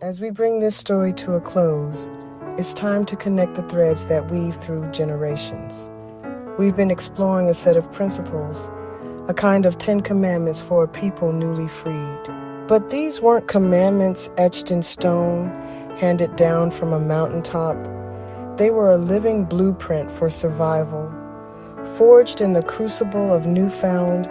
As we bring this story to a close, it's time to connect the threads that weave through generations. We've been exploring a set of principles, a kind of 10 commandments for a people newly freed. But these weren't commandments etched in stone, handed down from a mountaintop. They were a living blueprint for survival, forged in the crucible of newfound,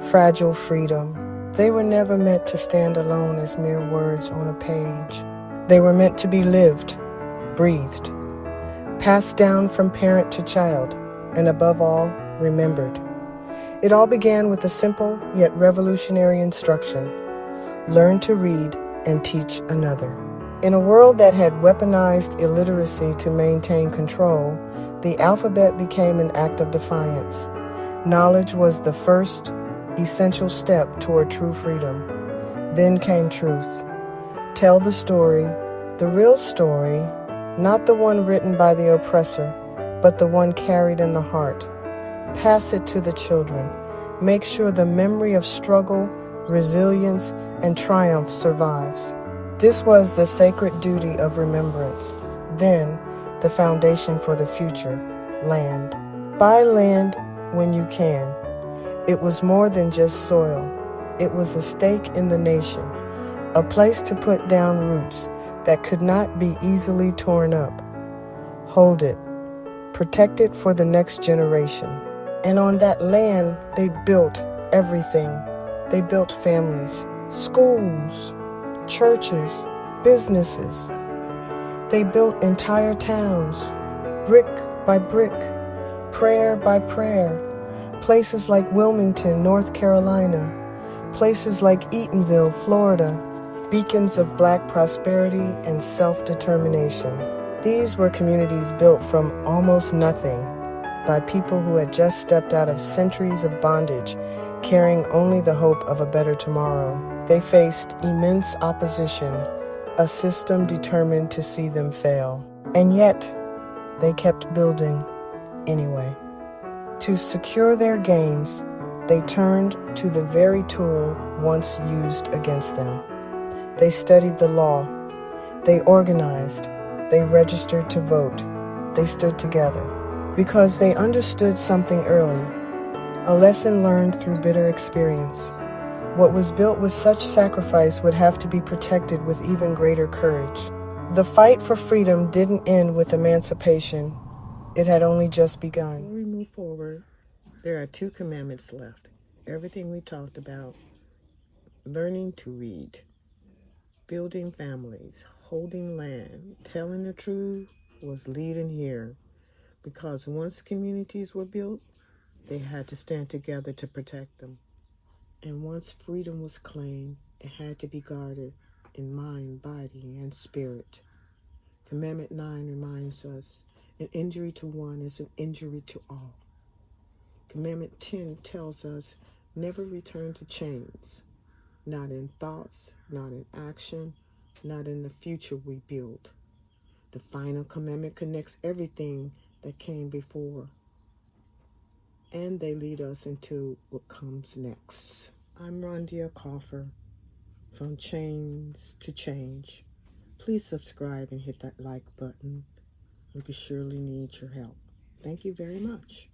fragile freedom. They were never meant to stand alone as mere words on a page. They were meant to be lived, breathed, passed down from parent to child, and above all, remembered. It all began with a simple yet revolutionary instruction: learn to read and teach another. In a world that had weaponized illiteracy to maintain control, the alphabet became an act of defiance. Knowledge was the first essential step toward true freedom. Then came truth. Tell the story, the real story, not the one written by the oppressor, but the one carried in the heart. Pass it to the children. Make sure the memory of struggle, resilience, and triumph survives. This was the sacred duty of remembrance. Then, the foundation for the future, land. Buy land when you can. It was more than just soil. It was a stake in the nation, a place to put down roots that could not be easily torn up. Hold it. Protect it for the next generation. And on that land, they built everything. They built families, schools, churches, businesses. They built entire towns, brick by brick, prayer by prayer. Places like Wilmington, North Carolina, places like Eatonville, Florida, beacons of Black prosperity and self-determination. These were communities built from almost nothing by people who had just stepped out of centuries of bondage, carrying only the hope of a better tomorrow. They faced immense opposition, a system determined to see them fail. And yet, they kept building anyway. To secure their gains, they turned to the very tool once used against them. They studied the law. They organized. They registered to vote. They stood together because they understood something early, a lesson learned through bitter experience. What was built with such sacrifice would have to be protected with even greater courage. The fight for freedom didn't end with emancipation. It had only just begun. Before we move forward, there are 2 commandments left. Everything we talked about: learning to read, building families, holding land, telling the truth was leading here. Because once communities were built, they had to stand together to protect them. And once freedom was claimed, it had to be guarded in mind, body, and spirit. Commandment 9 reminds us, an injury to one is an injury to all. Commandment 10 tells us, never return to chains, not in thoughts, not in action, not in the future we build. The final commandment connects everything that came before, and they lead us into what comes next. I'm Rondia Coffer, from Chains to Change. Please subscribe and hit that like button. We could surely need your help. Thank you very much.